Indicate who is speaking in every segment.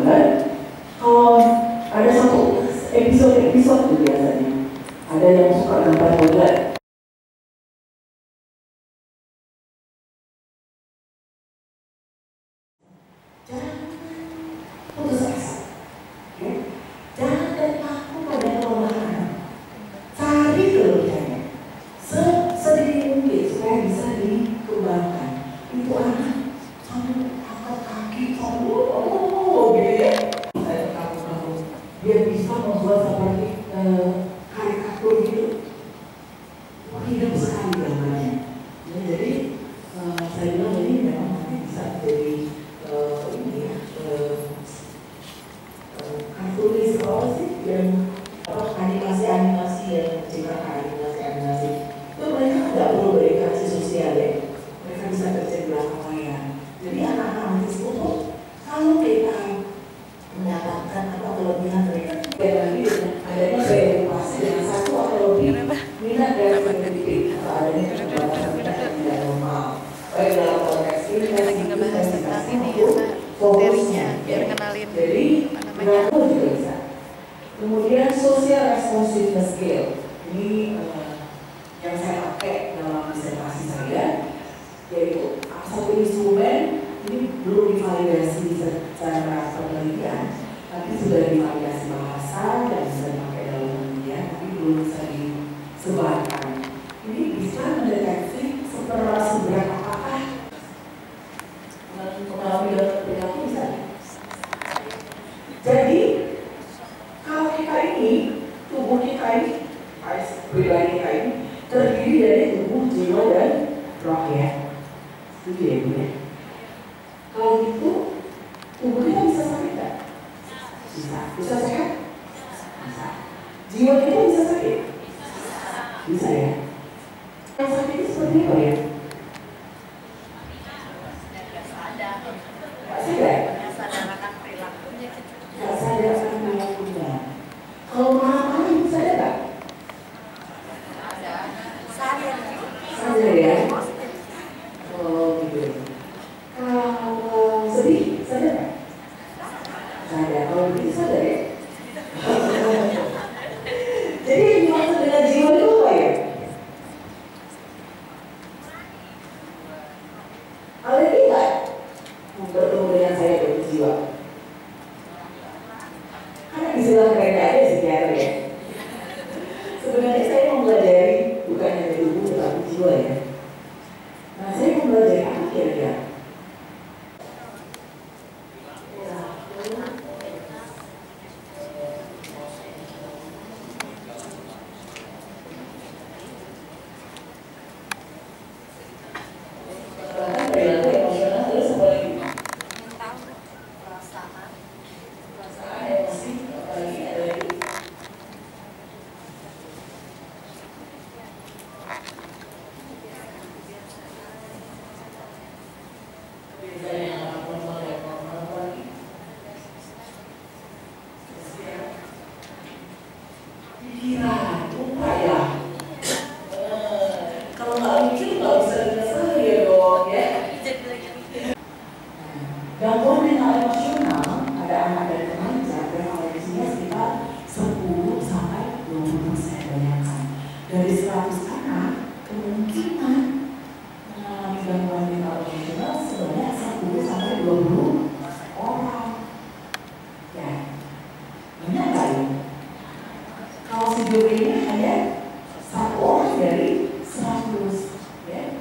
Speaker 1: banget. Kalau ada satu episode tuh biasanya ada yang suka gambar banget. Jangan putus asa, ya. Jangan terpaku pada kelemahan. Cari kelebihannya sedikit mungkin supaya bisa dikembangkan. Itu anak sambil angkat kaki, sambil gitu ya. Dia bisa membuat seperti karikatur gitu. Hidup sekali gambarnya. Ya, jadi saya bilang ini memang nanti bisa jadi kartunis apa sih yang animasi yang menciptakan animasi itu mereka nggak perlu berinteraksi sosial ya, mereka bisa kerja di belakang layar. Jadi anak-anak mahasiswa itu kalau kita mendapatkan apa kelebihan mereka lagi adanya edukasi dengan satu atau lebih minat dari pendidik atau adanya keterbatasan minat yang tidak normal baik dalam konteks ini
Speaker 2: kita lagi ngebahas tentang ini ya materinya biar kenalin
Speaker 1: jadi
Speaker 2: namanya.
Speaker 1: Juga bisa. Kemudian social responsiveness skill ini yang saya pakai dalam disertasi saya, yaitu satu instrumen ini belum divalidasi secara penelitian, tapi sudah divalidasi bahasa dan bisa dipakai dalam penelitian, tapi belum bisa disebarkan. Ini bisa mendeteksi seberapa apakah mengalami perilaku bisa. Jadi kalau kita ini, tubuh kita ini, pribadi kita ini terdiri dari tubuh, jiwa, dan roh ya. Setuju ya Bu ya? Kalau gitu, tubuh kita bisa sakit nggak? Bisa. Bisa sehat? Bisa. Jiwa kita bisa sakit? Bisa ya. Yang sakit itu seperti apa ya? Nggak sadar. Nggak sadar akan perilakunya. Kalau marah-marah bisa sadar nggak? Sadar ya. Oh gitu. Kalau sedih sadar nggak? Sadar. Kalau begitu sadar ya. Jadi yang dimaksud dengan jiwa itu apa ya? Alergi nggak? Bertemu dengan saya dari jiwa. Karena istilah mereka ada psikiater ya. Sebenarnya saya mau belajar bukan hanya tubuh tetapi jiwa ya. Nah saya mau belajar apa kira-kira? Gangguan mental emosional ada anak dan remaja prevalensinya sekitar 10 sampai 20% bayangkan. Dari 100 anak kemungkinan mengalami gangguan mental emosional sebanyak 10 sampai 20 orang. Ya, banyak nggak ya? Kalau sejauh ini hanya 1 orang dari 100, ya.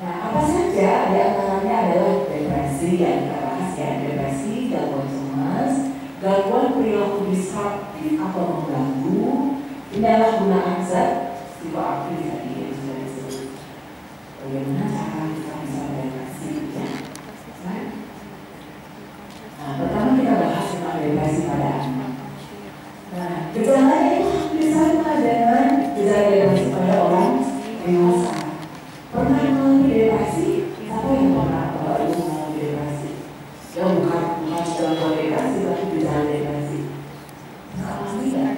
Speaker 1: Nah, apa saja di antaranya adalah depresi yang kita bahas ya, depresi, gangguan cemas, gangguan perilaku disruptif atau mengganggu, penyalahgunaan zat, psikoaktif tadi yang sudah disebut. Bagaimana cara kita bisa mendeteksi ya? Nah, pertama kita bahas tentang depresi pada anak. Nah, gejalanya itu hampir sama dengan gejala depresi pada orang dewasa. Pernah mengalami depresi? Siapa yang pernah mengalami depresi? Ya bukan gangguan depresi, tapi gejala depresi. Mengalami nggak?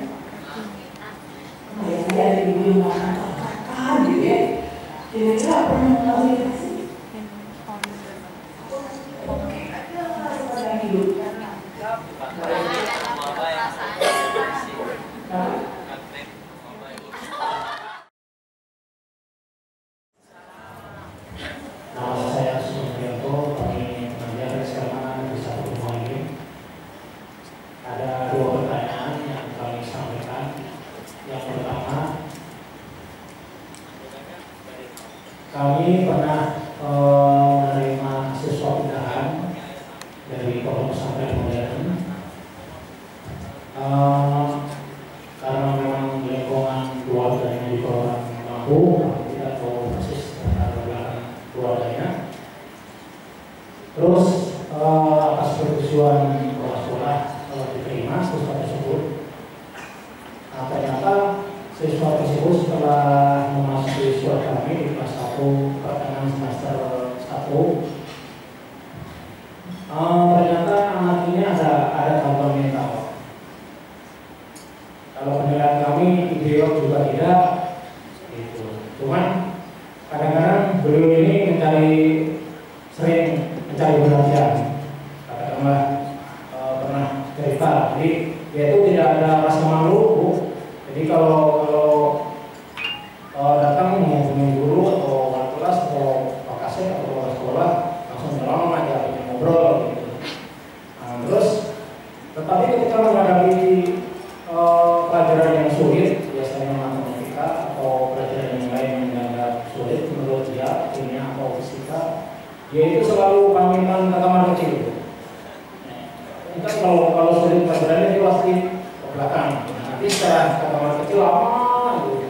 Speaker 1: Kayak ada ibu yang mengatakan gitu ya. Kira-kira pernah mengalami depresi? Oke, ada sepanjang hidup.
Speaker 3: persetujuan kepala sekolah diterima siswa tersebut. Nah, ternyata siswa tersebut setelah memasuki surat kami di kelas 1 pertengahan semester 1, ternyata anak ini ada gangguan mental. Kalau penilaian kami ideal juga tidak, gitu. Cuman kadang-kadang beliau ini sering mencari perhatian. Katakanlah pernah cerita, jadi dia itu tidak ada rasa malu, Bu. Jadi kalau datang menghubungi guru atau wali kelas atau pak kasih atau kepala sekolah, langsung dalam aja ngobrol gitu. Nah, terus tetapi ketika menghadapi pelajaran yang sulit, biasanya matematika atau pelajaran yang lain yang dianggap sulit menurut dia, kimia atau fisika, dia itu selalu pamitan ke kamar kecil. Kan kalau sulit pelajarannya dia pasti ke belakang. Nanti setelah ke kamar kecil lama gitu,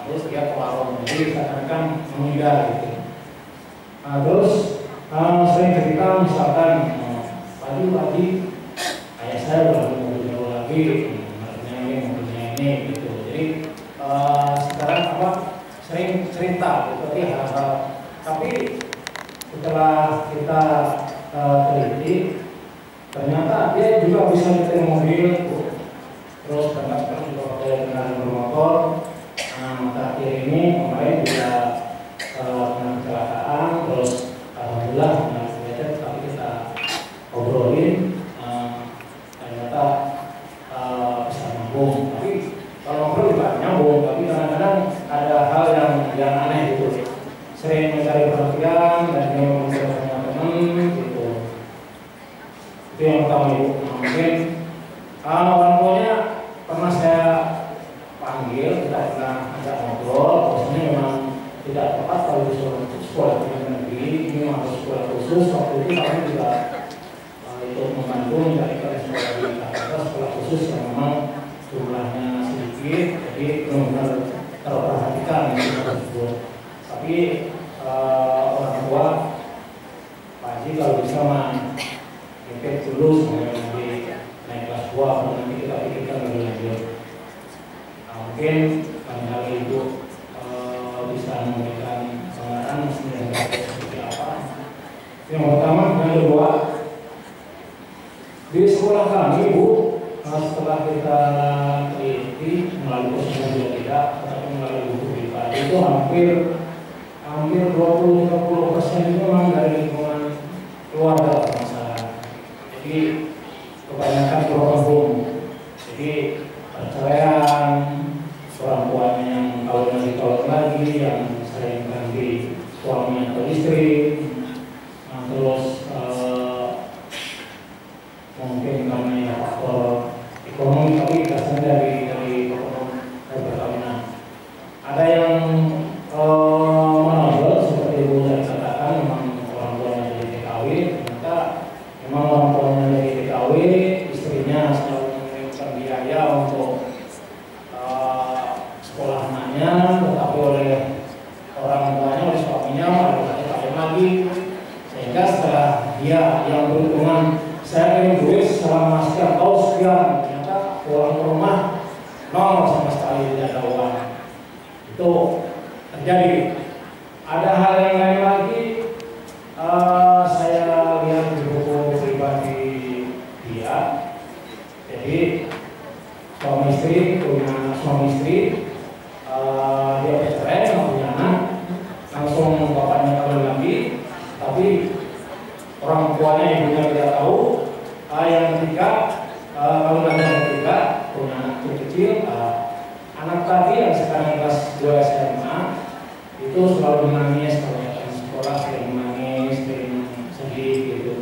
Speaker 3: terus dia ke warung, jadi seakan-akan menghindar gitu. Nah, terus sering cerita misalkan pagi ayah saya udah mau jauh lagi, mobilnya ini gitu. Jadi sekarang sering cerita gitu, tapi setelah kita teliti, ternyata dia juga bisa nyetir mobil, terus sekarang juga pakai kendaraan bermotor. Nah, terakhir ini kemarin juga kena kecelakaan, terus alhamdulillah nggak sengaja, tapi kita obrolin, ternyata bisa nyambung. Tapi kalau ngobrol juga nyambung, tapi kadang-kadang ada hal yang aneh gitu. Sering mencari perhatian dan dia mencari teman gitu. Itu yang pertama, Ibu. Mungkin orang tuanya pernah saya panggil, kita pernah ajak ngobrol. Biasanya memang tidak tepat kalau disuruh sekolah negeri, ini harus sekolah khusus. Waktu itu kami juga ikut membantu mencarikan sekolah di Jakarta, sekolah khusus yang memang jumlahnya sedikit, jadi benar-benar terperhatikan di tersebut. Tapi orang tua Pak Haji kalau bisa ngikut dulu sampai nanti naik kelas 2, nanti kita pikirkan lebih lanjut. Nah, mungkin barangkali Ibu bisa memberikan saran seperti apa. Yang pertama, yang kedua, di sekolah kami, Bu, setelah kita teliti melalui kursus juga tidak, tetapi melalui buku BIPA itu hampir 20-30% itu memang dari lingkungan keluarga permasalahan. Jadi kebanyakan broken home. Jadi perceraian, orang tuanya yang kawin lagi, yang sering ganti suaminya atau istri. Nah, terus mungkin karena faktor ekonomi, tapi biasanya dari perkawinan. Ada yang menonjol seperti Ibu saya katakan, memang orang tuanya dari TKW, ternyata memang orang tuanya dari TKW, istrinya selalu mengirimkan biaya untuk sekolah anaknya, tetapi oleh orang tuanya, oleh suaminya, malah kawin lagi, sehingga setelah dia yang berhubungan saya ingin duit selama sekian tahun sekian, ternyata pulang ke rumah nol sama sekali, tidak ada uang. Itu terjadi. Ada hal yang lain lagi, saya lihat di buku pribadi dia. Jadi suami istri, dia bercerai, nggak punya anak, langsung bapaknya kawin lagi, tapi orang tuanya, ibunya tidak tahu. Yang ketiga, kalau ada yang ketiga punya anak kecil, anak tadi yang sekarang kelas 2 SMA itu selalu menangis kalau datang sekolah, sering menangis, sering sedih gitu.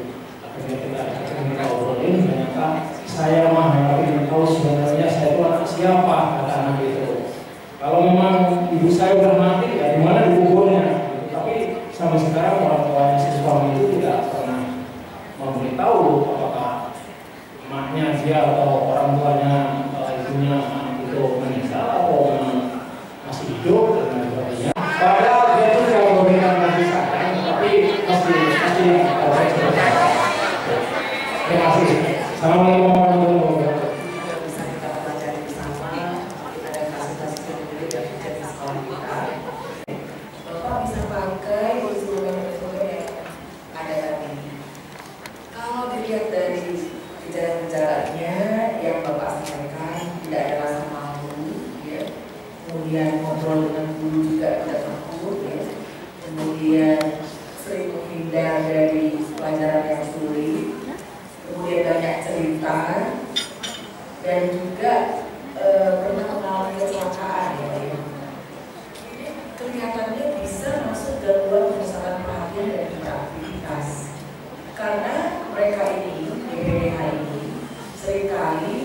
Speaker 3: Akhirnya kita obrolin, ternyata saya ingin tahu sebenarnya saya itu anak siapa, kata anak itu. Kalau memang ibu saya udah mati, ya di mana dikuburnya? Tapi sampai sekarang orang tuanya si suami itu tidak pernah memberitahu apakah emaknya dia atau orang tuanya, ibunya itu meninggal atau masih hidup dan lain sebagainya. Padahal dia itu tidak memberikan kasih sayang, tapi masih Terima kasih. Assalamualaikum warahmatullahi wabarakatuh.
Speaker 1: Bisa kita pelajari bersama, ada kasus-kasus yang dulu yang terjadi di sekolah kita. Bapak bisa pakai metode yang ada tadi. Kalau dilihat dari gejala-gejalanya yang Bapak sampaikan, tidak ada rasa malu, ya. Kemudian ngobrol dengan guru juga tidak takut, ya. Kemudian sering menghindar dari pelajaran yang sulit, kemudian banyak cerita, dan juga pernah mengalami kecelakaan, ya. Ini kelihatannya bisa masuk gangguan perusahaan perhatian dan hiperaktivitas, karena mereka ini, DPDH ini, seringkali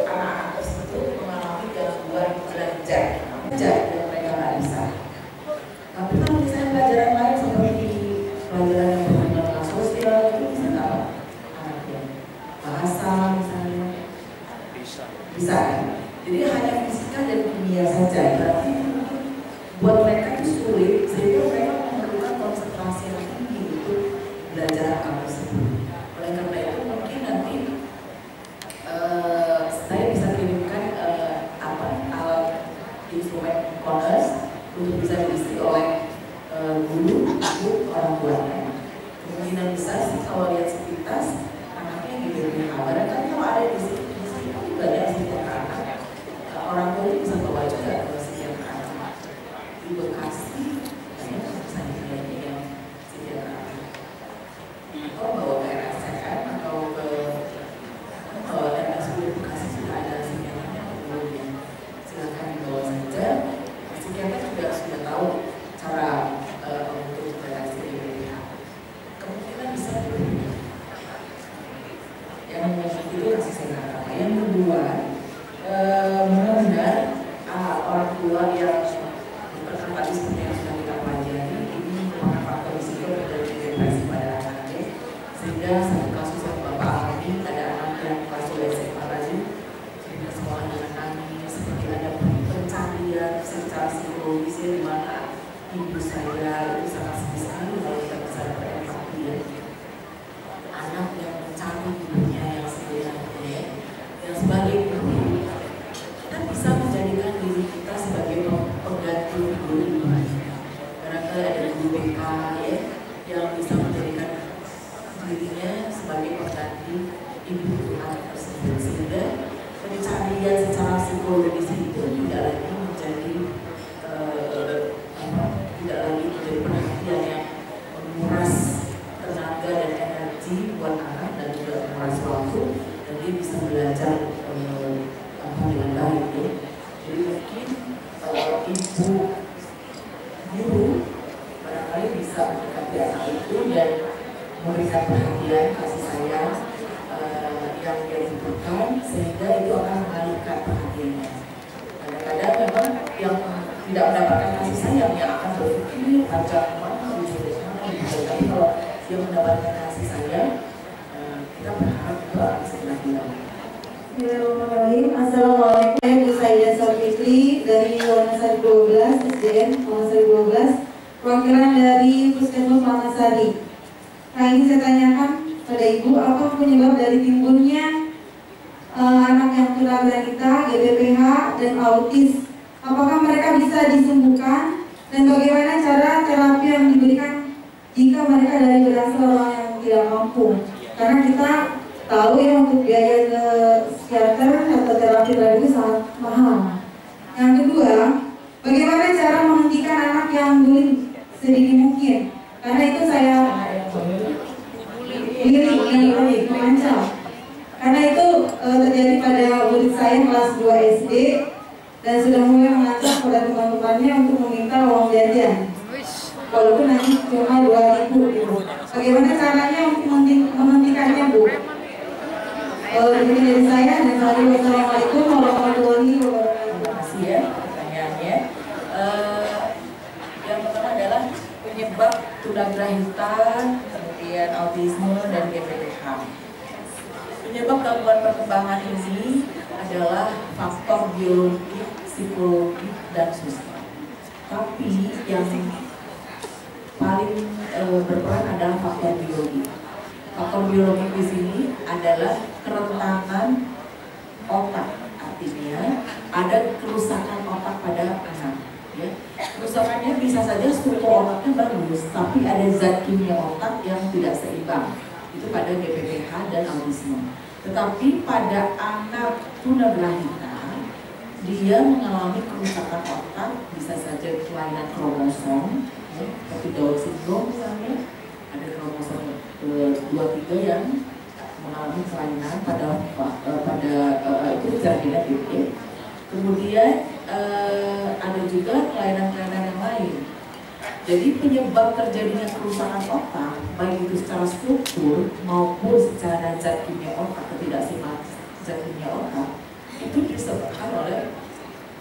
Speaker 1: anak-anak tersebut mengalami gangguan belajar yang mereka nggak bisa. Tapi kalau misalnya pelajaran lain seperti pelajaran yang berhubungan dengan sosial itu bisa nggak anaknya? Bahasa misalnya bisa. Jadi hanya fisika dan kimia saja. Berarti buat mereka itu sulit sehingga mereka memerlukan konsentrasi yang tinggi untuk belajar hal tersebut. Oleh karena itu mungkin nanti saya bisa kirimkan alat instrumen Conners untuk bisa diisi oleh guru, ibu, orang tuanya. Kemungkinan besar sih kalau lihat sepintas anaknya di BPH. Barangkali kalau ada di sini banyak psikiater anak. Orang tua bisa bawa juga ke psikiater anak. Di Bekasi banyak perusahaan yang psikiater anak. Atau bawa ke RSCM atau ke RSUD Bekasi sudah ada psikiaternya belum ya. Silakan dibawa saja. Psikiater juga sudah tahu cara untuk bereaksi di BPH. Kemungkinan bisa dulu. Yang itu kasih sehat. Yang kedua, benar-benar orang tua yang berkata seperti yang sudah kita pelajari ini merupakan faktor risiko terjadi depresi pada anaknya, sehingga satu kasus yang Bapak alami ada anak yang kelas 2 SMA tadi sehingga sekolah dengan nangis seperti ada pencarian secara psikologis di mana ibu saya itu sangat sedih sekali kalau kita bisa berempati ya. Anak yang mencari ibunya yang sebenarnya, yang sebagai guru kita bisa menjadikan diri kita sebagai pengganti guru. Barangkali ada guru BK ya, yang bisa menjadikan dirinya sebagai pengganti ibu anak tersebut, sehingga pencarian secara psikologis itu tidak lagi menjadi perhatian yang menguras tenaga dan energi buat anak dan juga menguras waktu, dan dia bisa belajar dengan baik ya. Jadi mungkin ibu guru barangkali bisa mendekati anak itu dan memberikan perhatian kasih sayang yang dia butuhkan, sehingga itu akan mengalihkan perhatiannya. Kadang-kadang memang yang tidak mendapatkan kasih sayang yang akan berpikir panjang mana tapi kalau dia mendapatkan kasih sayang, kita berharap itu akan segera hilang.
Speaker 4: Bismillahirrahmanirrahim. Assalamualaikum. Saya Bu Saidah Solfitri dari Wanasari 12 SDN Wanasari 12, perwakilan dari Puskesmas Wanasari. Nah, ini saya tanyakan pada Ibu, apa penyebab dari timbulnya anak yang tunagrahita, GBPH dan autis? Apakah mereka bisa disembuhkan dan bagaimana cara terapi yang diberikan jika mereka dari berasal orang yang tidak mampu? Karena kita tahu ya untuk biaya ke psikiater atau terapi itu sangat mahal. Yang kedua, bagaimana cara menghentikan anak yang bullying sedini mungkin? Karena itu saya bullying mengancam. Karena itu terjadi pada murid saya kelas 2 SD dan sudah mulai mengancam pada teman-temannya untuk meminta uang jajan. Walaupun nanti cuma 2.000 gitu. Bagaimana caranya untuk menghentikannya, Bu? Demikian dari saya dan Assalamualaikum warahmatullahi wabarakatuh.
Speaker 1: Terima kasih ya pertanyaannya. Yang pertama adalah penyebab tunagrahita, kemudian autisme dan GBPH. Penyebab gangguan perkembangan ini adalah faktor biologi, psikologi, dan sosial. Tapi yang paling berperan adalah faktor biologi. Faktor faktor biologis di sini adalah kerentanan otak. Artinya ada kerusakan otak pada anak. Ya. Kerusakannya bisa saja struktur otaknya bagus, tapi ada zat kimia otak yang tidak seimbang. Itu pada GPPH dan autisme. Tetapi pada anak tunagrahita, dia mengalami kerusakan otak, bisa saja kelainan kromosom, ya, seperti Down syndrome misalnya, ada kromosom 23 yang mengalami kelainan itu secara genetik. Ya. Kemudian ada juga kelainan-kelainan yang lain. Jadi penyebab terjadinya kerusakan otak, baik itu secara struktur maupun secara zat kimia otak, ketidakseimbang zat kimia otak, itu disebabkan oleh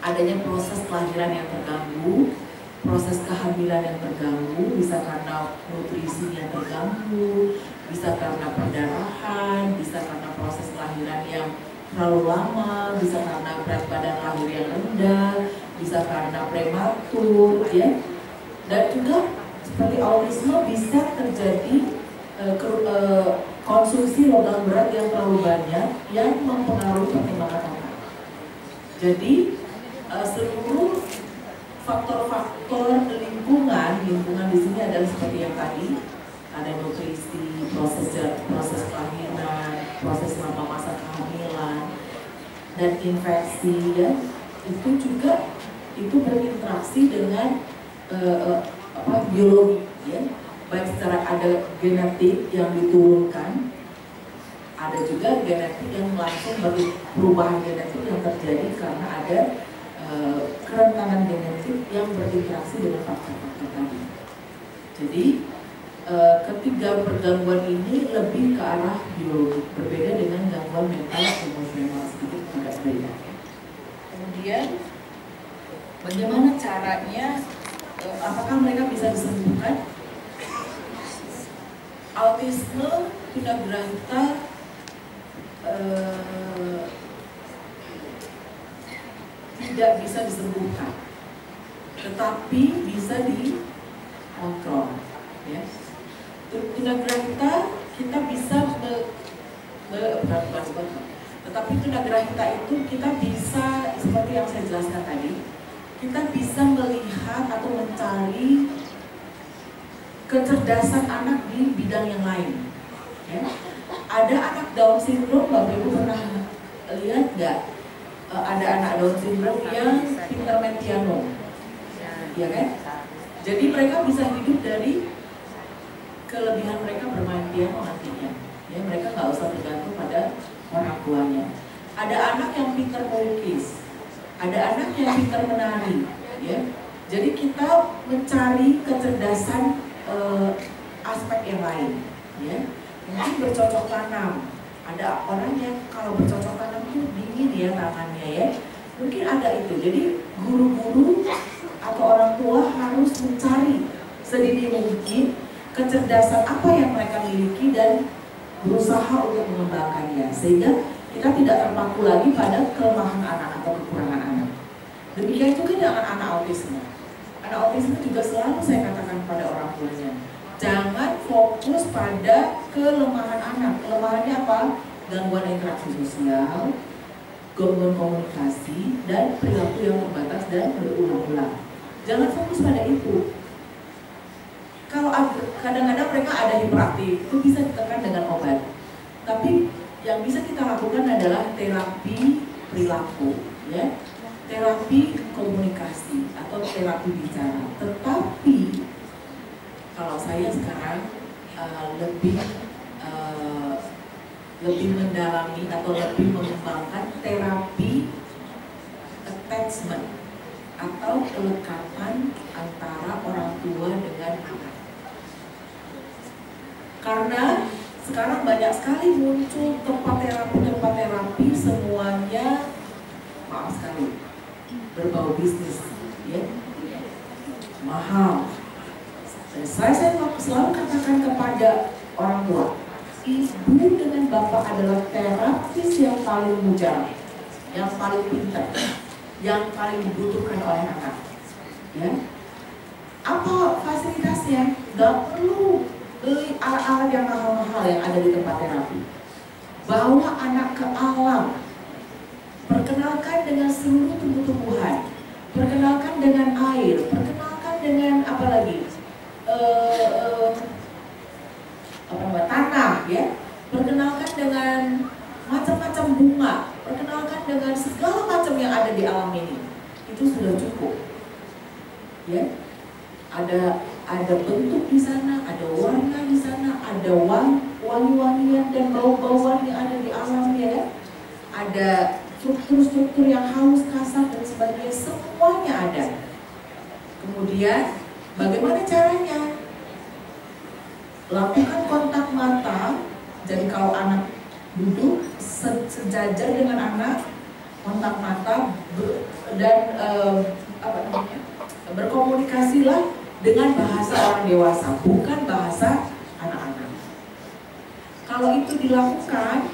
Speaker 1: adanya proses kelahiran yang terganggu, proses kehamilan yang terganggu, bisa karena nutrisi yang terganggu, bisa karena perdarahan, bisa karena proses kelahiran yang terlalu lama, bisa karena berat badan lahir yang rendah, bisa karena prematur, ya. Dan juga seperti autisme bisa terjadi konsumsi logam berat yang terlalu banyak yang mempengaruhi perkembangan otak. Jadi seluruh faktor-faktor lingkungan di sini adalah seperti yang tadi, ada nutrisi, proses kelahiran, proses selama masa kehamilan, dan infeksi, ya. Itu juga berinteraksi dengan biologi, ya. Baik secara ada genetik yang diturunkan, ada juga genetik yang langsung perubahan genetik yang terjadi karena ada kerentanan genetik yang berinteraksi dengan faktor-faktor tadi. Jadi ketiga pergangguan ini lebih ke arah biologi, berbeda dengan gangguan mental emosional, sedikit agak berbeda. Kemudian bagaimana caranya, apakah mereka bisa disembuhkan? Autisme tunagrahita tidak bisa disembuhkan, tetapi bisa dikontrol. Ya. Tunagrahita kita bisa tetapi tunagrahita itu kita bisa, seperti yang saya jelaskan tadi, kita bisa melihat atau mencari kecerdasan anak di bidang yang lain. Ya. Ada anak Down syndrome, Bapak Ibu pernah lihat nggak? Ada anak Down syndrome yang pintar main piano, ya kan? Jadi mereka bisa hidup dari kelebihan mereka bermain piano nantinya. Ya, mereka nggak usah tergantung pada orang tuanya. Ada anak yang pintar melukis, ada anak yang pintar menari. Ya, jadi kita mencari kecerdasan aspek yang lain. Ya, mungkin bercocok tanam. Ada orang yang kalau bercocok tanam itu dingin ya tangannya, ya. Mungkin ada itu. Jadi guru-guru atau orang tua harus mencari sedini mungkin kecerdasan apa yang mereka miliki dan berusaha untuk mengembangkannya, sehingga kita tidak terpaku lagi pada kelemahan anak atau kekurangan anak. Demikian juga dengan anak autisme. Anak autisme juga selalu saya katakan pada orang tuanya, jangan fokus pada kelemahan anak. Kelemahannya apa? Gangguan interaksi sosial, gangguan komunikasi, dan perilaku yang terbatas dan berulang-ulang. Jangan fokus pada itu. Kalau kadang-kadang mereka ada hiperaktif, itu bisa ditekan dengan obat. Tapi yang bisa kita lakukan adalah terapi perilaku, ya, terapi komunikasi atau terapi bicara. Tetapi kalau saya sekarang lebih mendalami atau lebih mengembangkan terapi attachment atau kelekatan antara orang tua dengan anak. Karena sekarang banyak sekali muncul tempat terapi semuanya, maaf sekali, berbau bisnis, ya, mahal. Saya selalu katakan kepada orang tua, ibu dengan bapak adalah terapis yang paling mujarab, yang paling pintar, yang paling dibutuhkan oleh anak. Ya, apa fasilitasnya? Gak beli alat-alat yang mahal-mahal yang ada di tempat terapi. Bawa anak ke alam, perkenalkan dengan seluruh tumbuh-tumbuhan, perkenalkan dengan air, perkenalkan dengan apa lagi, tanah, ya, perkenalkan dengan macam-macam bunga, perkenalkan dengan segala macam yang ada di alam ini. Itu sudah cukup, ya. Ada bentuk di sana, ada warna di sana, ada wangi-wangian dan bau-bauan yang ada di alam, ya. Ada struktur-struktur yang halus, kasar dan sebagainya, semuanya ada. Kemudian bagaimana caranya? Lakukan kontak mata. Jadi kalau anak duduk sejajar dengan anak, kontak mata dan berkomunikasilah dengan bahasa orang dewasa, bukan bahasa anak-anak. Kalau itu dilakukan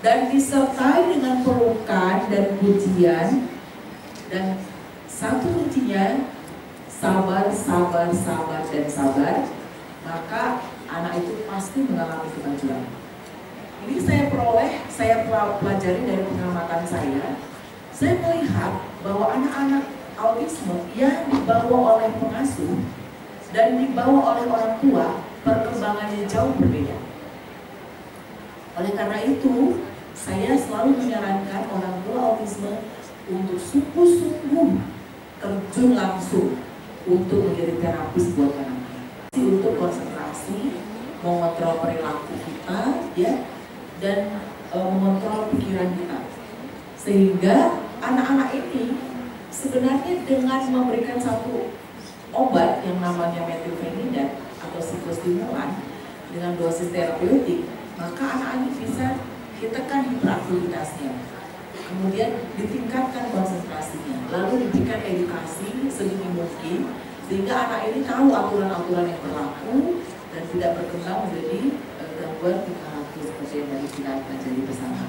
Speaker 1: dan disertai dengan pelukan dan pujian, dan satu kuncinya sabar, sabar, sabar, dan sabar, maka anak itu pasti mengalami kemajuan. Ini saya pelajari dari pengamatan saya. Saya melihat bahwa anak-anak autisme yang dibawa oleh pengasuh dan dibawa oleh orang tua, perkembangannya jauh berbeda. Oleh karena itu, saya selalu menyarankan orang tua autisme untuk sungguh-sungguh terjun langsung untuk menjadi terapis buat anak-anak. Untuk konsentrasi, mengontrol perilaku kita, ya, dan mengontrol pikiran kita. Sehingga anak-anak ini sebenarnya dengan memberikan satu obat yang namanya metilfenidat atau psikostimulan dengan dosis terapeutik, maka anak-anak bisa ditekan hiperaktivitasnya, kemudian ditingkatkan konsentrasinya, lalu diberikan edukasi sedini mungkin sehingga anak ini tahu aturan-aturan yang berlaku dan tidak berkembang menjadi gangguan perilaku seperti yang tadi kita pelajari bersama,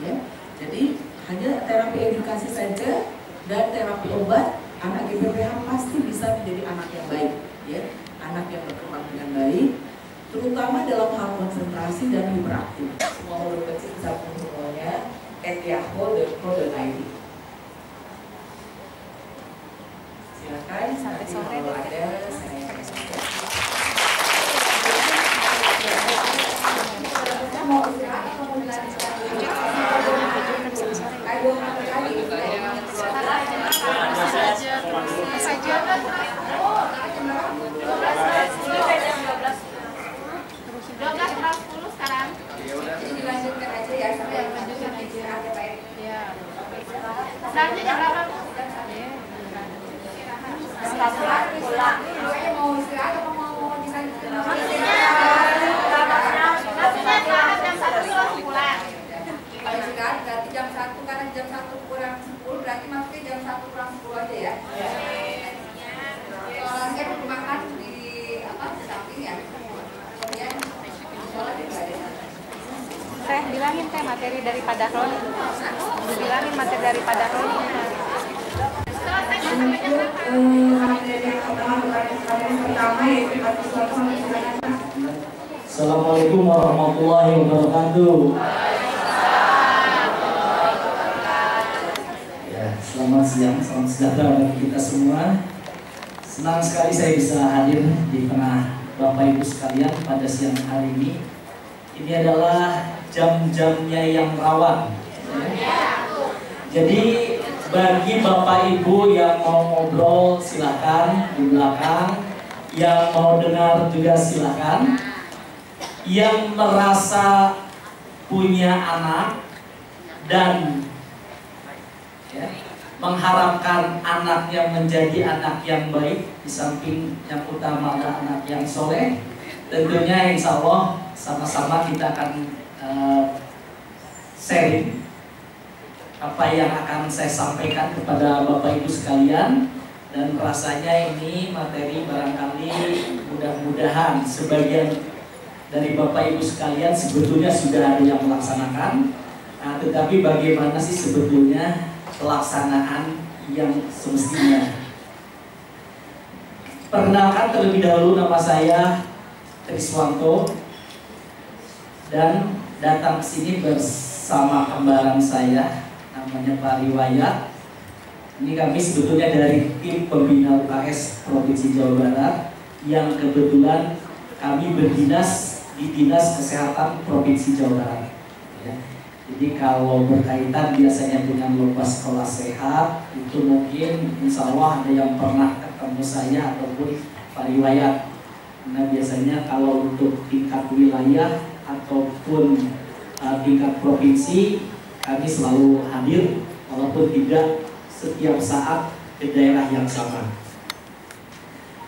Speaker 1: ya. Jadi hanya terapi edukasi saja dan terapi obat, anak GPPH pasti bisa menjadi anak yang baik, ya, anak yang berkembang dengan baik, terutama dalam hal konsentrasi dan hiperaktif. Semua huruf kecil satu semuanya @yahoo.co.id. Silakan sampai sore kalau ada saya. Mau istirahat atau mau dilanjutkan? Dilanjutkan aja ya sampai lanjutkan aja ya Pak. Iya. Nanti jam berapa? Istirahat pulang. Mau istirahat atau mau dilanjutkan? Maksudnya jam 1 langsung pulang. Kalau istirahat berarti jam 1, karena jam 1 kurang 10 berarti maksudnya jam 1 kurang 10 aja ya. Kalau saya mau makan di samping ya. Kemudian
Speaker 2: Teh, bilangin teh materi daripada Roni. Bilangin materi daripada Roni.
Speaker 5: Assalamualaikum warahmatullahi wabarakatuh. Ya, selamat siang, salam sejahtera bagi kita semua. Senang sekali saya bisa hadir di tengah Bapak Ibu sekalian pada siang hari ini. Ini adalah jam-jamnya yang rawan. Jadi bagi Bapak Ibu yang mau ngobrol silakan di belakang, yang mau dengar juga silakan. Yang merasa punya anak dan mengharapkan anaknya menjadi anak yang baik, di samping yang utama adalah anak yang soleh, tentunya insya Allah sama-sama kita akan sharing apa yang akan saya sampaikan kepada Bapak Ibu sekalian. Dan rasanya ini materi barangkali mudah-mudahan sebagian dari Bapak Ibu sekalian sebetulnya sudah ada yang melaksanakan. Nah, tetapi bagaimana sih sebetulnya pelaksanaan yang semestinya? Perkenalkan terlebih dahulu, nama saya Triswanto, dan datang ke sini bersama kembaran saya namanya Pak Riwayat. Ini kami sebetulnya dari tim pembina UKS Provinsi Jawa Barat yang kebetulan kami berdinas di Dinas Kesehatan Provinsi Jawa Barat. Ya. Jadi kalau berkaitan biasanya dengan lomba sekolah sehat itu mungkin insya Allah ada yang pernah ketemu saya ataupun Pak Riwayat. Nah biasanya kalau untuk tingkat wilayah ataupun tingkat provinsi kami selalu hadir walaupun tidak setiap saat ke daerah yang sama.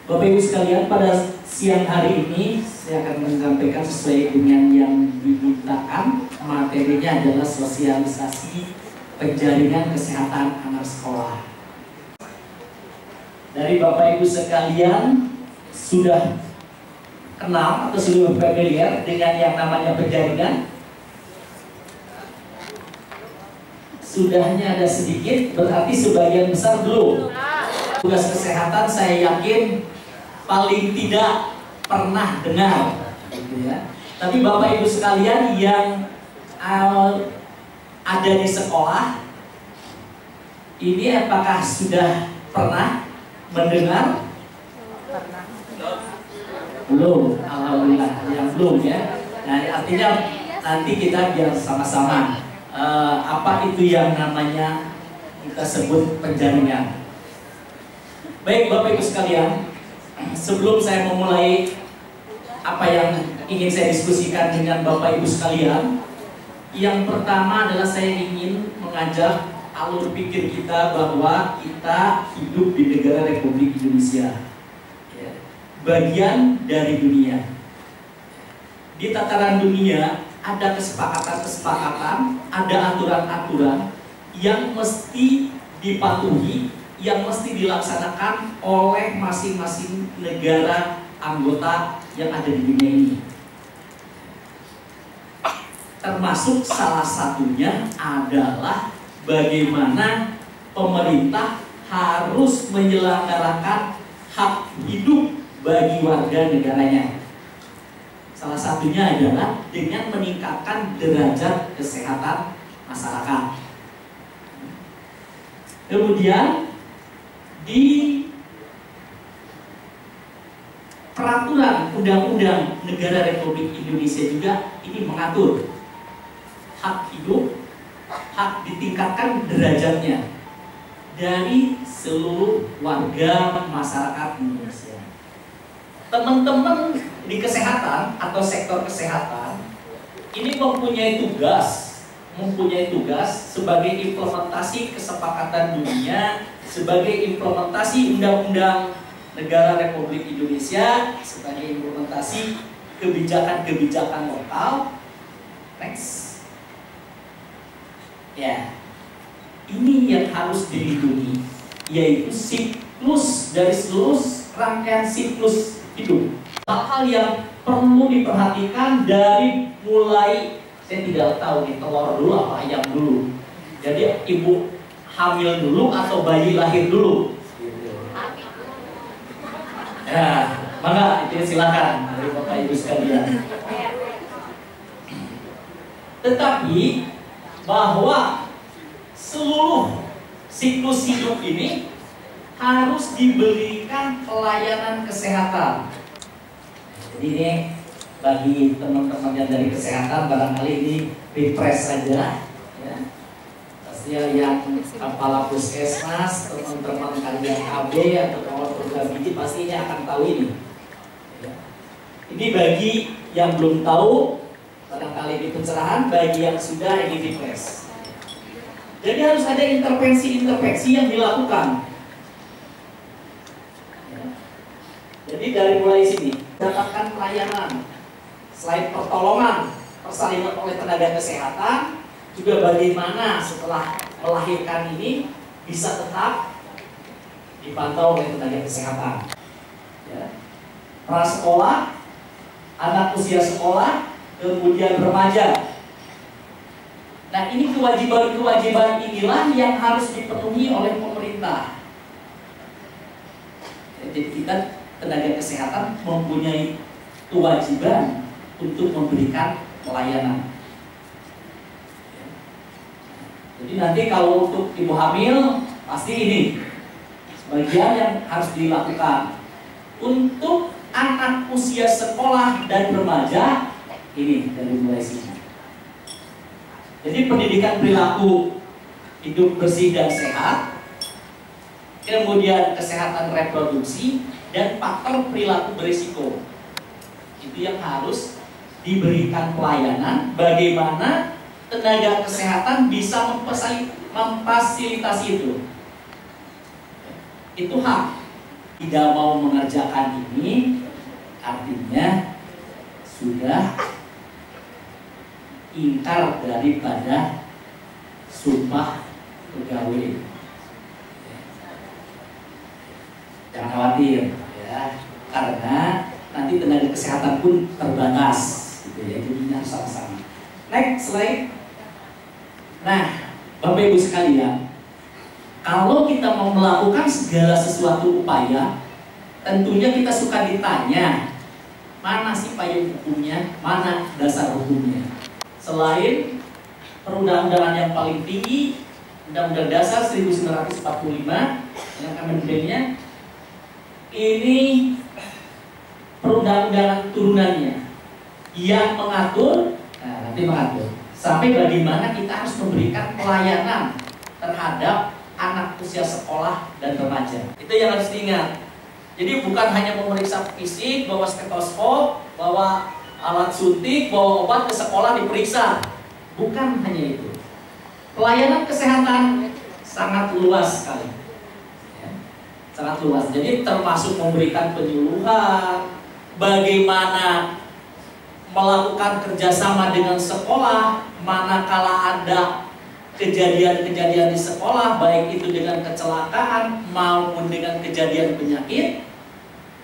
Speaker 5: Bapak Ibu sekalian, pada siang hari ini saya akan menyampaikan sesuai dengan yang dimintakan. Materinya adalah sosialisasi penjaringan kesehatan anak sekolah. Dari Bapak Ibu sekalian sudah kenal atau sudah familiar dengan yang namanya penjaringan? Sudahnya ada sedikit, berarti sebagian besar belum. Tugas kesehatan saya yakin paling tidak pernah dengar, gitu ya. Tapi Bapak Ibu sekalian yang ada di sekolah ini apakah sudah pernah mendengar?
Speaker 2: Pernah.
Speaker 5: Belum, alhamdulillah yang belum ya. Nah artinya nanti kita biar sama-sama apa itu yang namanya kita sebut penjaringan. Baik Bapak Ibu sekalian, sebelum saya memulai apa yang ingin saya diskusikan dengan Bapak Ibu sekalian, yang pertama adalah saya ingin mengajak alur pikir kita bahwa kita hidup di negara Republik Indonesia, ya, bagian dari dunia. Di tataran dunia ada kesepakatan-kesepakatan, ada aturan-aturan yang mesti dipatuhi, yang mesti dilaksanakan oleh masing-masing negara anggota yang ada di dunia ini. Termasuk salah satunya adalah bagaimana pemerintah harus menyelenggarakan hak hidup bagi warga negaranya. Salah satunya adalah dengan meningkatkan derajat kesehatan masyarakat. Kemudian di peraturan undang-undang negara Republik Indonesia juga ini mengatur hak hidup, hak ditingkatkan derajatnya dari seluruh warga masyarakat Indonesia. Teman-teman di kesehatan atau sektor kesehatan ini mempunyai tugas sebagai implementasi kesepakatan dunia, sebagai implementasi undang-undang negara Republik Indonesia, sebagai implementasi kebijakan-kebijakan lokal. Next. Ya, ini yang harus dilindungi, yaitu siklus dari seluruh rangkaian siklus hidup. Hal-hal yang perlu diperhatikan dari mulai, saya tidak tahu nih telur dulu apa ayam dulu. Jadi ibu hamil dulu atau bayi lahir dulu? Ya, maka itu silakan dari Bapak Ibu sekalian. Tetapi bahwa seluruh siklus hidup ini harus diberikan pelayanan kesehatan. Jadi ini bagi teman-teman yang dari kesehatan barangkali ini refresh saja, ya. Pasti yang kepala puskesmas, teman-teman kalian AB atau kawal program gizi pastinya akan tahu ini. Ya. Ini bagi yang belum tahu, barangkali di pencerahan, bagi yang sudah ini refresh. Jadi harus ada intervensi-intervensi yang dilakukan. Jadi dari mulai sini dapatkan pelayanan, selain pertolongan, persalinan oleh tenaga kesehatan, juga bagaimana setelah melahirkan ini bisa tetap dipantau oleh tenaga kesehatan. Ya. Prasekolah, anak usia sekolah, kemudian remaja. Nah ini kewajiban-kewajiban inilah yang harus dipenuhi oleh pemerintah. Jadi kita tenaga kesehatan mempunyai kewajiban untuk memberikan pelayanan. Jadi nanti kalau untuk ibu hamil pasti ini sebagian yang harus dilakukan. Untuk anak usia sekolah dan remaja ini dari mulai sini. Jadi pendidikan perilaku hidup bersih dan sehat, kemudian kesehatan reproduksi dan faktor perilaku berisiko. Itu yang harus diberikan pelayanan, bagaimana tenaga kesehatan bisa memfasilitasi itu. Itu hak. Tidak mau mengerjakan ini artinya sudah ingkar daripada sumpah pegawai. Jangan khawatir ya, karena nanti tenaga kesehatan pun terbatas gitu ya, jadinya sama-sama. Next slide. Nah, Bapak Ibu sekalian, kalau kita mau melakukan segala sesuatu upaya, tentunya kita suka ditanya, mana sih payung hukumnya, mana dasar hukumnya. Selain perundang-undangan yang paling tinggi, Undang-Undang Dasar 1945 dengan amendemennya, ini perundang-undangan turunannya yang mengatur, nah nanti mengatur sampai bagaimana kita harus memberikan pelayanan terhadap anak usia sekolah dan remaja. Itu yang harus diingat. Jadi bukan hanya memeriksa fisik, bawa stetoskop, bawa alat suntik, bawa obat ke sekolah diperiksa. Bukan hanya itu. Pelayanan kesehatan sangat luas sekali. Ya, sangat luas. Jadi termasuk memberikan penyuluhan, bagaimana melakukan kerjasama dengan sekolah, manakala ada kejadian-kejadian di sekolah, baik itu dengan kecelakaan maupun dengan kejadian penyakit.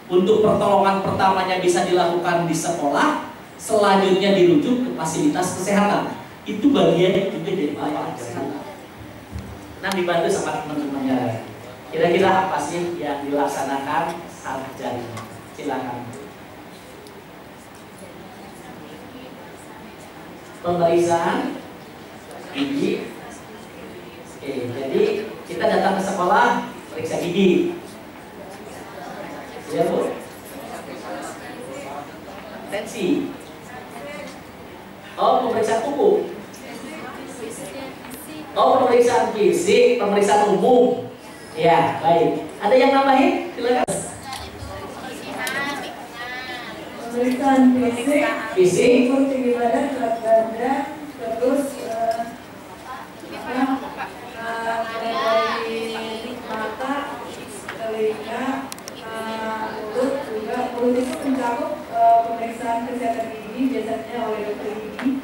Speaker 5: Untuk pertolongan pertamanya bisa dilakukan di sekolah, selanjutnya dirujuk ke fasilitas kesehatan. Itu bagian juga dari pelayanan kesehatan. Nah, dibantu sama teman-temannya. Kira-kira apa sih yang dilaksanakan saat kejadian? Silakan. Pemeriksaan gigi. Oke, jadi kita datang ke sekolah periksa gigi. Ya Bu. Tensi. Oh, pemeriksaan kuku. Oh, pemeriksaan fisik, pemeriksaan umum. Ya, baik. Ada yang nambahin? Silakan.
Speaker 6: Pemeriksaan fisik, ukur tinggi badan, berat badan, terus dari mata, telinga, mulut juga. Mulut itu mencakup pemeriksaan kesehatan gigi biasanya oleh dokter gigi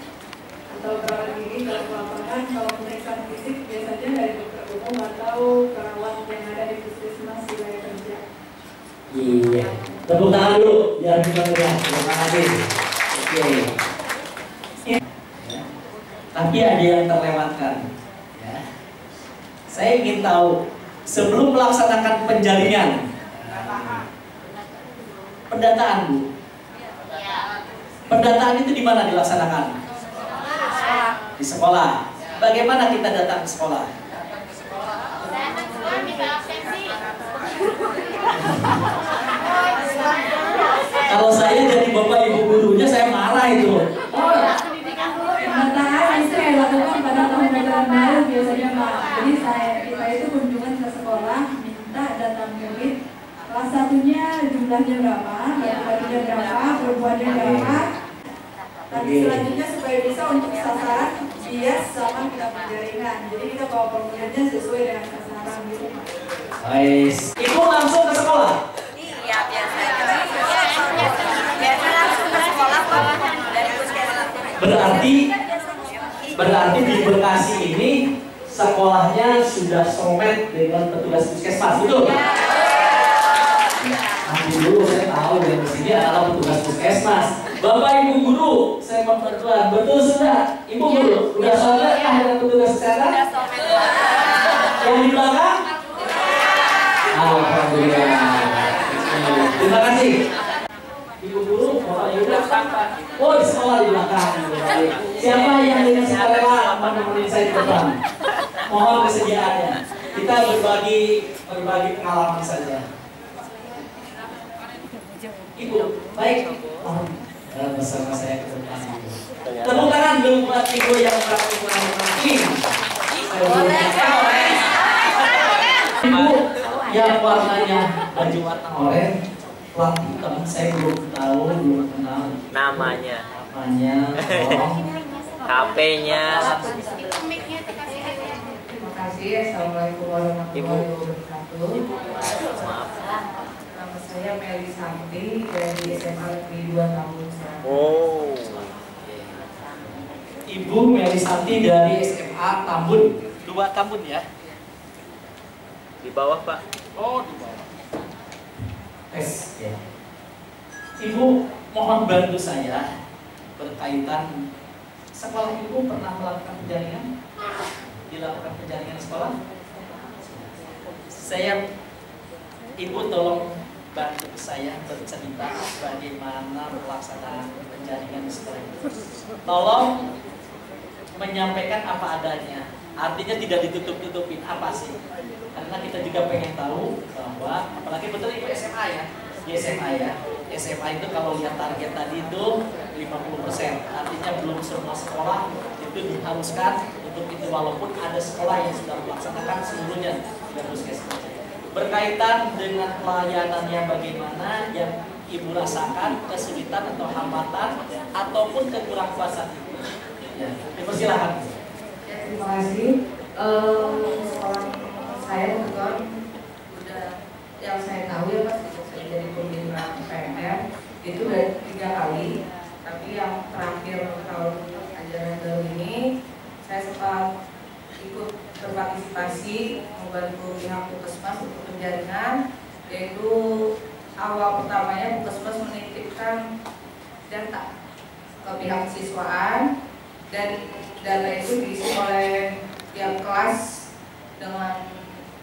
Speaker 6: atau perawat gigi kalau ke lapangan. Kalau pemeriksaan fisik biasanya dari dokter umum atau perawat yang ada di puskesmas wilayah kerja.
Speaker 5: Iya. Tepuk tangan dulu biar kita melihat. Terima kasih. Oke. Ya. Tapi ada yang terlewatkan. Ya. Saya ingin tahu sebelum melaksanakan penjaringan, pendataan Bu. Pendataan itu di mana dilaksanakan? Di sekolah. Bagaimana kita datang ke sekolah? Kalau saya jadi bapak ibu gurunya, saya marah itu.
Speaker 6: Pendataan itu saya lakukan pada tahun ajaran baru biasanya Pak. Jadi kita itu kunjungan ke sekolah, minta data murid. Kelas satunya jumlahnya berapa, laki-lakinya berapa, perempuannya berapa. Tapi selanjutnya supaya bisa untuk sasaran bias sama kita penjaringan. Jadi kita bawa formulirnya sesuai dengan sasaran gitu Pak.
Speaker 5: Baik. Ibu langsung ke sekolah?
Speaker 7: Iya, biasanya langsung ke sekolah Pak, dari puskesmas.
Speaker 5: Berarti di Bekasi ini sekolahnya sudah somet dengan petugas puskesmas, betul? Nanti dulu saya tahu yang di sini adalah petugas puskesmas. Bapak Ibu guru, saya mempertuan, betul sudah? Ibu guru, sudah somet dengan petugas kesehatan?
Speaker 7: Sudah somet.
Speaker 5: Yang di belakang? Alhamdulillah. Terima kasih. Ibu guru, Bapak Ibu Oh, di sekolah di belakang. Siapa yang dengan sukarela menemani saya di depan? Mohon kesediaannya. Kita berbagi pengalaman saja. Ibu, baik. Mohon bersama saya ke depan. Tepuk tangan dulu buat ibu yang melakukan ini. Ibu yang warnanya baju warna oranye, plat hitam, saya belum tahu, belum kenal
Speaker 8: namanya, HP-nya.
Speaker 9: Terima kasih. Assalamualaikum warahmatullahi wabarakatuh. Nama saya Meli Santi dari SMA Negeri 2 Tambun.
Speaker 8: Oh.
Speaker 5: Ibu Meli Santi dari SMA Tambun. 2 Tambun ya?
Speaker 8: Di bawah, Pak.
Speaker 5: Oh, di bawah. Tes ya. Ibu mohon bantu saya berkaitan sekolah ibu pernah melakukan penjaringan? Dilakukan penjaringan sekolah? Ibu tolong bantu saya bercerita bagaimana pelaksanaan penjaringan di sekolah itu. Tolong menyampaikan apa adanya. Artinya tidak ditutup-tutupin apa sih? Karena kita juga pengen tahu bahwa apalagi betul ibu SMA ya. Di SMA ya. SMA itu kalau lihat target tadi itu 50%. Artinya belum semua sekolah itu diharuskan untuk itu, walaupun ada sekolah yang sudah melaksanakan seluruhnya dengan puskesmas. Berkaitan dengan pelayanannya bagaimana yang ibu rasakan, kesulitan atau hambatan ataupun kekurang puasan ibu. Ya, dipersilakan.
Speaker 9: Ya, terima kasih. Sekolah saya kebetulan udah yang saya tahu ya Pak, saya jadi pembina PNM itu udah 3 kali, tapi yang terakhir tahun ajaran baru ini saya sempat ikut berpartisipasi membantu pihak puskesmas untuk penjaringan, yaitu awal pertamanya puskesmas menitipkan data ke pihak siswaan dan data itu diisi oleh pihak kelas dengan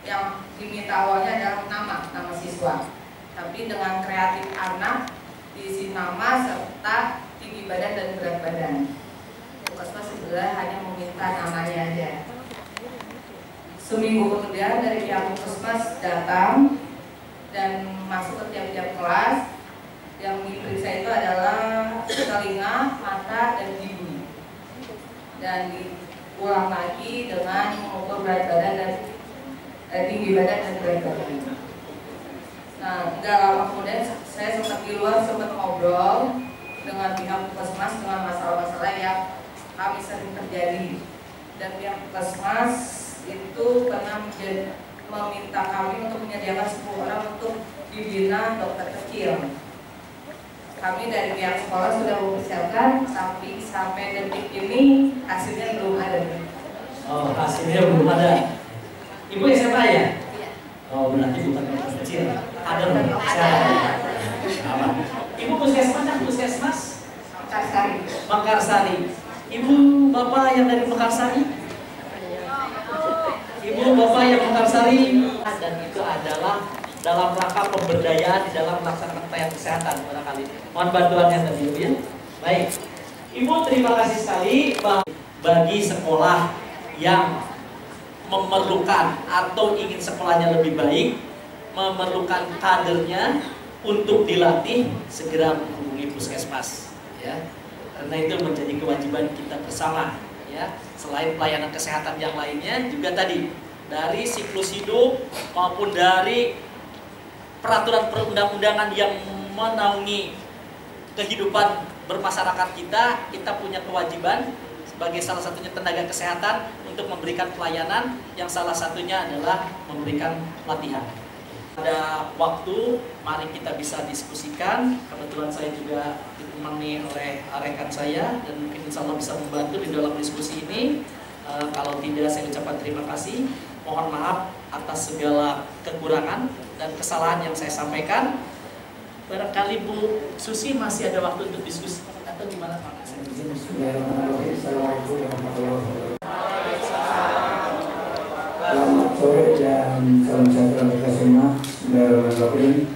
Speaker 9: yang diminta awalnya adalah nama siswa, tapi dengan kreatif anak diisi nama serta tinggi badan dan berat badan. Puskesmas sebenarnya hanya meminta namanya aja. Seminggu kemudian dari pihak puskesmas datang dan masuk ke tiap-tiap kelas. Yang diperiksa itu adalah telinga, mata, dan hidung, dan diulang lagi dengan mengukur berat badan dan tinggi badan dan berat badan. Nah, nggak lama kemudian saya sempat di luar ngobrol dengan pihak puskesmas dengan masalah-masalah yang kami sering terjadi, dan pihak puskesmas itu pernah meminta kami untuk menyediakan 10 orang untuk dibina dokter kecil. Kami dari pihak sekolah sudah mempersiapkan, tapi sampai detik ini hasilnya belum ada.
Speaker 5: Oh, hasilnya belum ada. Ibu SMA ya? Oh, berarti bukan dokter kecil. Ada saya. Ibu puskesmas? Mekarsari. Ibu bapak yang dari Mekarsari? Ibu bapak yang Mekarsari, dan itu adalah dalam rangka pemberdayaan di dalam melaksanakan pelayanan kesehatan barangkali. Mohon bantuannya tadi Ibu ya. Baik. Ibu terima kasih sekali bagi sekolah yang memerlukan atau ingin sekolahnya lebih baik, memerlukan kadernya untuk dilatih, segera menghubungi puskesmas ya. Karena itu menjadi kewajiban kita bersama ya. Selain pelayanan kesehatan yang lainnya juga tadi dari siklus hidup maupun dari peraturan perundang-undangan yang menaungi kehidupan bermasyarakat kita punya kewajiban sebagai salah satunya tenaga kesehatan untuk memberikan pelayanan yang salah satunya adalah memberikan pelatihan. Ada waktu, mari kita bisa diskusikan. Kebetulan saya juga ditemani oleh rekan saya dan mungkin insya Allah bisa membantu di dalam diskusi ini. Kalau tidak, saya ucapkan terima kasih. Mohon maaf atas segala kekurangan dan kesalahan yang saya sampaikan. Barangkali Bu Susi masih ada waktu untuk diskusi atau gimana Pak?
Speaker 3: Assalamualaikum warahmatullahi wabarakatuh. Selamat sore dan salam sejahtera kita semua. Bismillahirrahmanirrahim.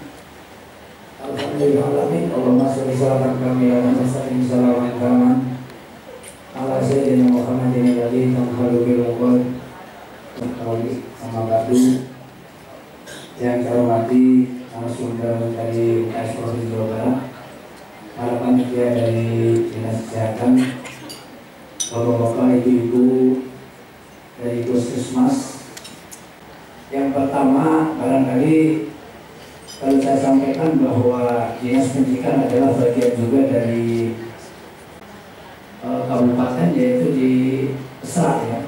Speaker 3: Alhamdulillah, Allahumma sholli ala Muhammad.
Speaker 10: Bismillahirrahmanirrahim. Ala sayyidina Muhammadin alladzi tanhalu bil uqud sama batu. Yang saya hormati narasumber dari UKS Provinsi Jawa Barat, para panitia dari Dinas Kesehatan, bapak-bapak, ibu-ibu dari Puskesmas. Yang pertama, barangkali kalau saya sampaikan bahwa Dinas Pendidikan adalah bagian juga dari kabupaten, yaitu di Keserak ya.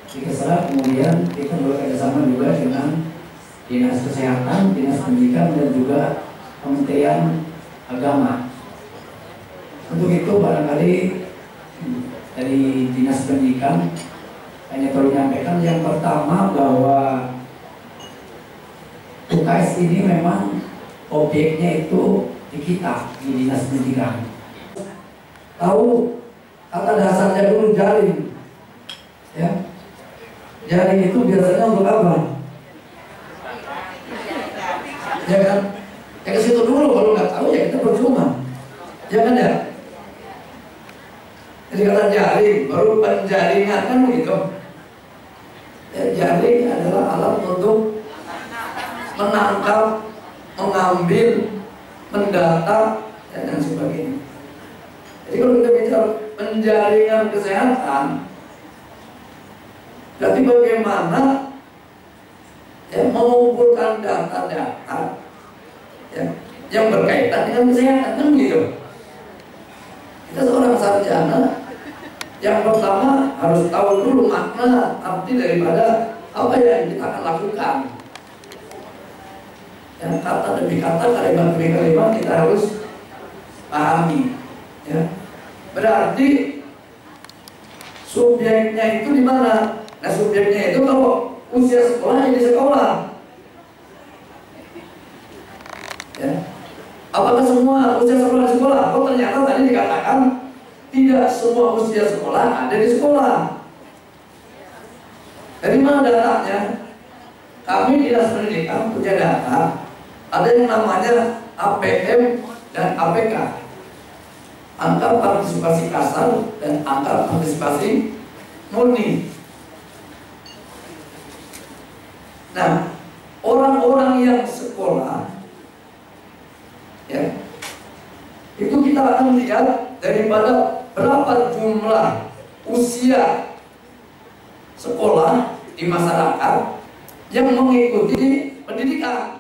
Speaker 10: Di Keserak kemudian kita bekerjasama juga dengan Dinas Kesehatan, Dinas Pendidikan dan juga Kementerian Agama. Untuk itu barangkali dari Dinas Pendidikan hanya perlu menyampaikan yang pertama bahwa UKS ini memang objeknya itu di kita, di Dinas Pendidikan. Tahu kata dasarnya dulu jaring, ya. Jaring itu biasanya untuk apa? Ya kan? Ya ke situ dulu, kalau nggak tahu ya kita percuma. Ya kan ya? Jadi kata jaring, baru penjaringan kan begitu. Ya, jaring adalah alat untuk menangkap, mengambil, mendata, dan sebagainya. Jadi kalau kita bicara penjaringan kesehatan, berarti bagaimana ya, mengumpulkan data-data ya, yang berkaitan dengan kesehatan, kan gitu. Kita seorang sarjana, yang pertama harus tahu dulu makna arti daripada apa yang kita akan lakukan. Ya, kata demi kata, kalimat demi kalimat kita harus pahami. Ya. Berarti subjeknya itu di mana? Nah, subjeknya itu kalau usia sekolah ya di sekolah. Ya. Apakah semua usia sekolah di sekolah? Oh, ternyata tadi dikatakan tidak semua usia sekolah ada di sekolah. Dari mana datanya? Kami Dinas Pendidikan punya data. Ada yang namanya APM dan APK, angka partisipasi kasar dan angka partisipasi murni. Nah, orang-orang yang sekolah ya, itu kita akan lihat daripada berapa jumlah usia sekolah di masyarakat yang mengikuti pendidikan.